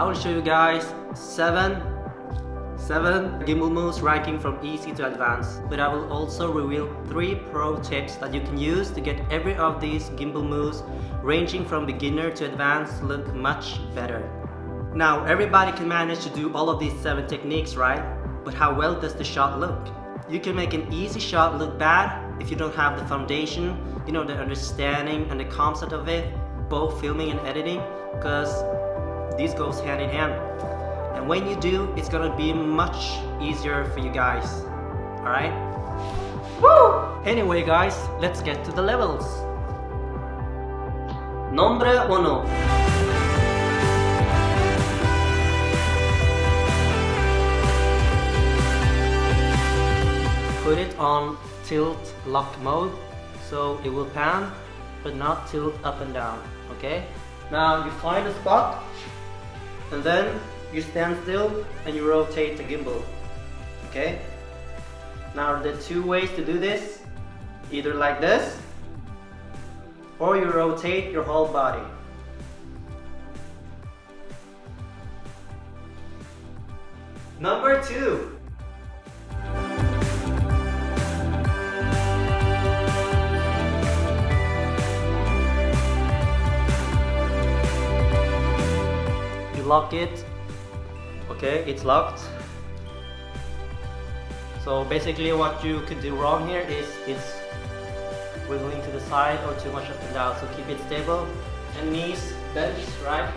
I will show you guys seven gimbal moves ranking from easy to advanced, but I will also reveal 3 pro tips that you can use to get every of these gimbal moves ranging from beginner to advanced look much better. Now everybody can manage to do all of these 7 techniques, right? But how well does the shot look? You can make an easy shot look bad if you don't have the foundation, you know, the understanding and the concept of it, both filming and editing, because these goes hand in hand. And when you do, it's gonna be much easier for you guys. Alright? Woo! Anyway guys, let's get to the levels. Nombre 1. Put it on tilt lock mode, so it will pan, but not tilt up and down, okay? Now you find a spot, and then you stand still and you rotate the gimbal, okay? Now there are 2 ways to do this, either like this, or you rotate your whole body. Number 2. Lock it. Okay, it's locked. So basically what you could do wrong here is it's wiggling to the side or too much up and down. So keep it stable and knees bent, right?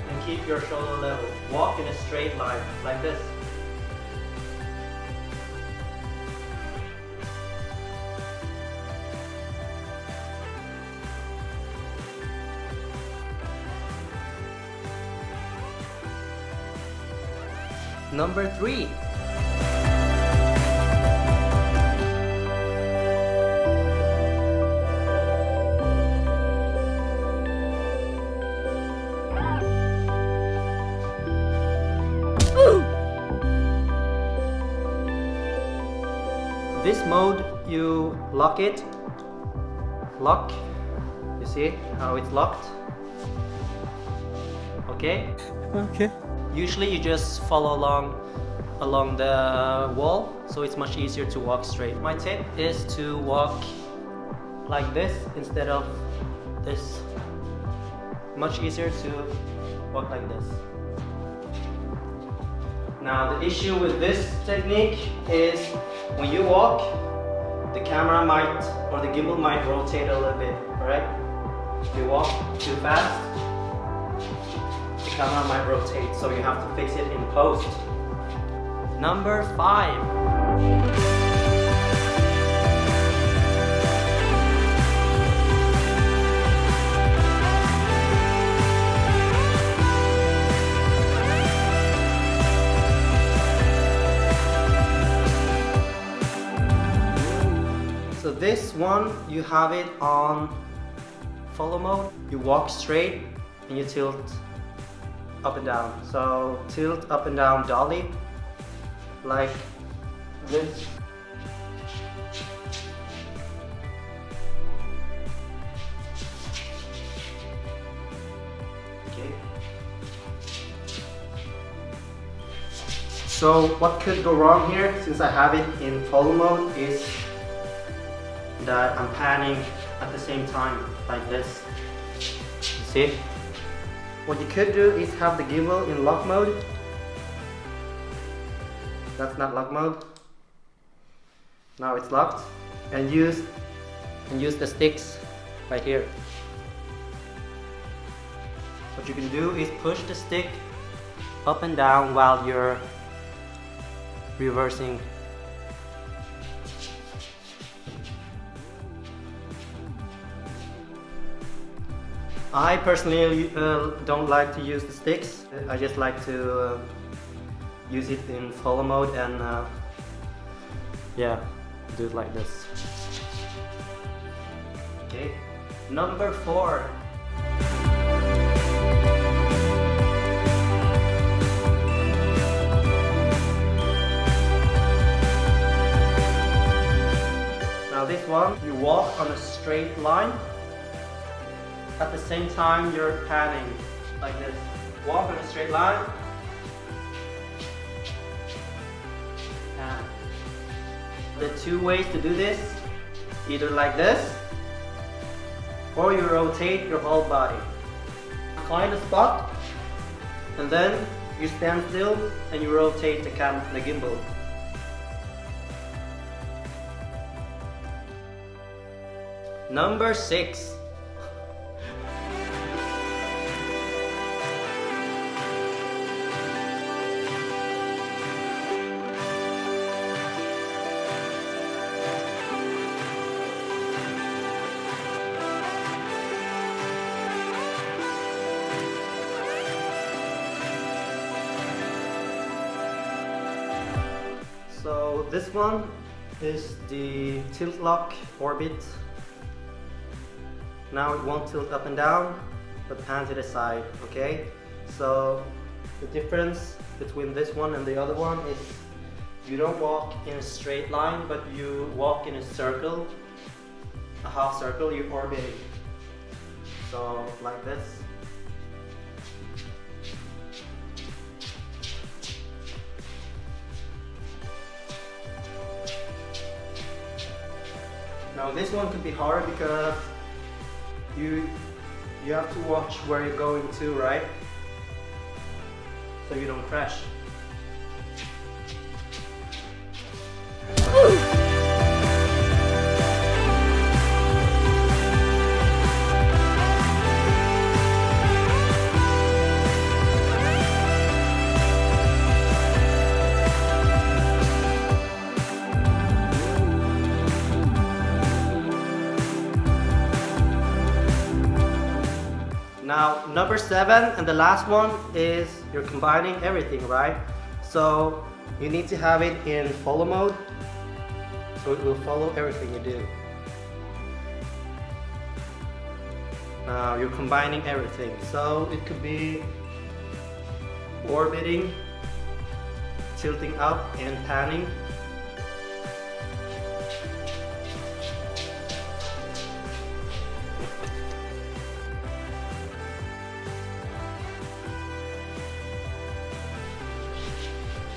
And keep your shoulder level. Walk in a straight line like this. Number 3. This mode, you lock it. Lock. You see how it's locked? Okay? Okay. Usually you just follow along the wall, so it's much easier to walk straight. My tip is to walk like this instead of this. Much easier to walk like this. Now the issue with this technique is when you walk, the camera might, or the gimbal might rotate a little bit, alright? If you walk too fast, the camera might rotate, so you have to fix it in post. Number 5. So this one, you have it on follow mode. You walk straight and you tilt up and down. So tilt up and down dolly like this. Okay. So what could go wrong here, since I have it in follow mode, is that I'm panning at the same time like this. You see? What you could do is have the gimbal in lock mode. That's not lock mode. Now it's locked. And use the sticks right here. What you can do is push the stick up and down while you're reversing. I personally don't like to use the sticks. I just like to use it in follow mode and yeah, do it like this. Okay, number 4. Now this one, you walk on a straight line. At the same time, you're panning like this. walk on a straight line. And the two ways to do this, either like this, or you rotate your whole body. Find a spot, and then you stand still and you rotate the gimbal. Number 6. So this one is the tilt lock orbit. Now it won't tilt up and down, but pan to the side, okay? So the difference between this one and the other one is you don't walk in a straight line, but you walk in a circle, a half circle, you're orbiting. So like this. Now this one could be hard because you have to watch where you're going to, right? So you don't crash. Now, number 7 and the last one is you're combining everything, right? So you need to have it in follow mode, so it will follow everything you do. Now you're combining everything, so it could be orbiting, tilting up and panning.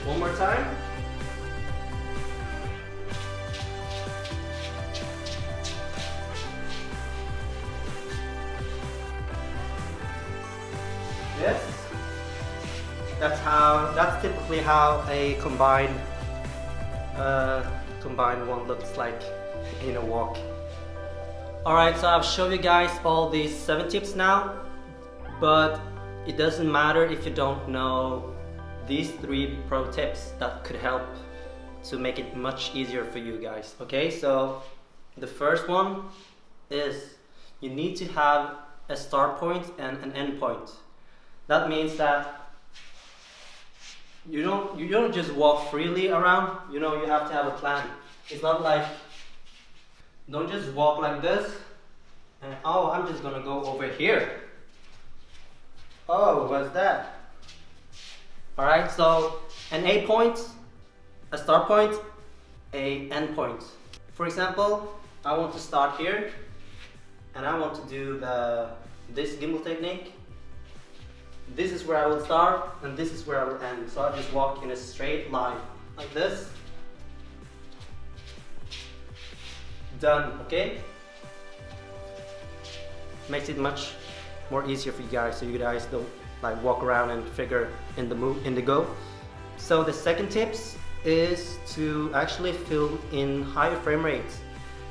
One more time. Yes. That's typically how a combined one looks like in a walk. Alright, so I've shown you guys all these 7 tips now, but it doesn't matter if you don't know these 3 pro tips that could help to make it much easier for you guys. Okay, so the first one is you need to have a start point and an end point. That means that you don't just walk freely around, you have to have a plan. It's not like, don't just walk like this and oh, I'm just gonna go over here. Oh, what's that? Alright, so an A point, a start point, a end point. For example, I want to start here and I want to do this gimbal technique. This is where I will start and this is where I will end. So I just walk in a straight line like this. Done, okay? Makes it much more easier for you guys, so you guys don't like walk around and figure in the go. So the second tips is to actually film in higher frame rates,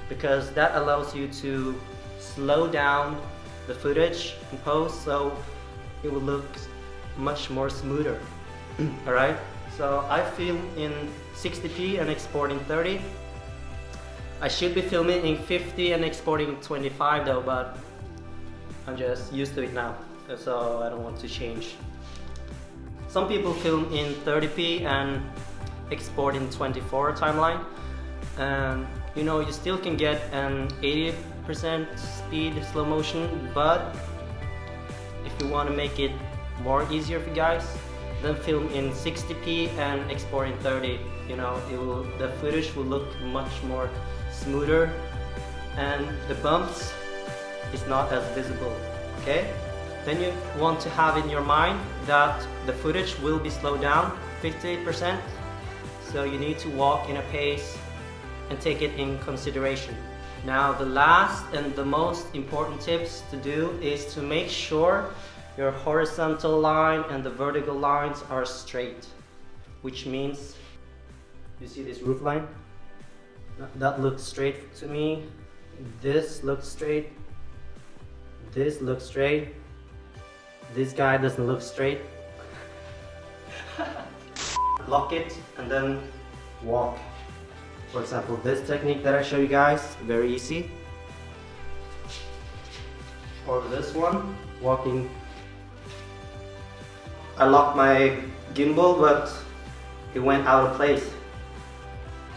because that allows you to slow down the footage in post, so it will look much more smoother. Alright, so I film in 60p and export in 30. I should be filming in 50 and exporting 25 though, but I'm just used to it now, so I don't want to change. Some people film in 30p and export in 24 timeline, and you still can get an 80% speed slow motion, but if you want to make it more easier for you guys, then film in 60p and export in 30. The footage will look much more smoother and the bumps is not as visible, okay? Then you want to have in your mind that the footage will be slowed down 50%. So you need to walk in a pace and take it in consideration. Now the last and the most important tips to do is to make sure your horizontal line and the vertical lines are straight. Which means, you see this roof line? That looks straight to me. This looks straight. This looks straight. This guy doesn't look straight. Lock it and then walk. For example, this technique that I show you guys, very easy. Or this one, walking. I locked my gimbal, but it went out of place.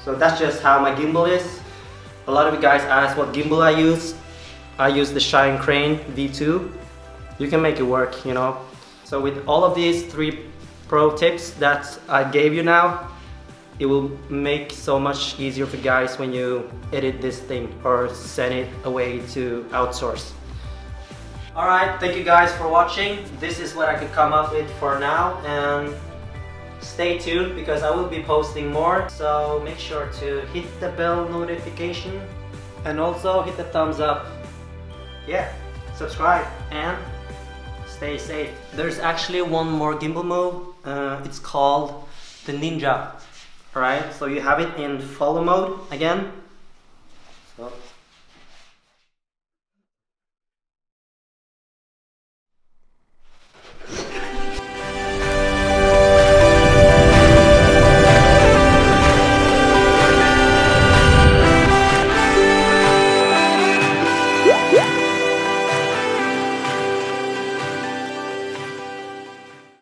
So that's just how my gimbal is. A lot of you guys ask what gimbal I use. I use the Shine Crane V2. You can make it work, you know. So with all of these 3 pro tips that I gave you now, it will make so much easier for you guys when you edit this thing or send it away to outsource. Alright, thank you guys for watching. This is what I could come up with for now, and stay tuned because I will be posting more. So make sure to hit the bell notification and also hit the thumbs up. Yeah, subscribe and stay safe. There's actually one more gimbal move. It's called the Ninja. Alright, so you have it in follow mode again. So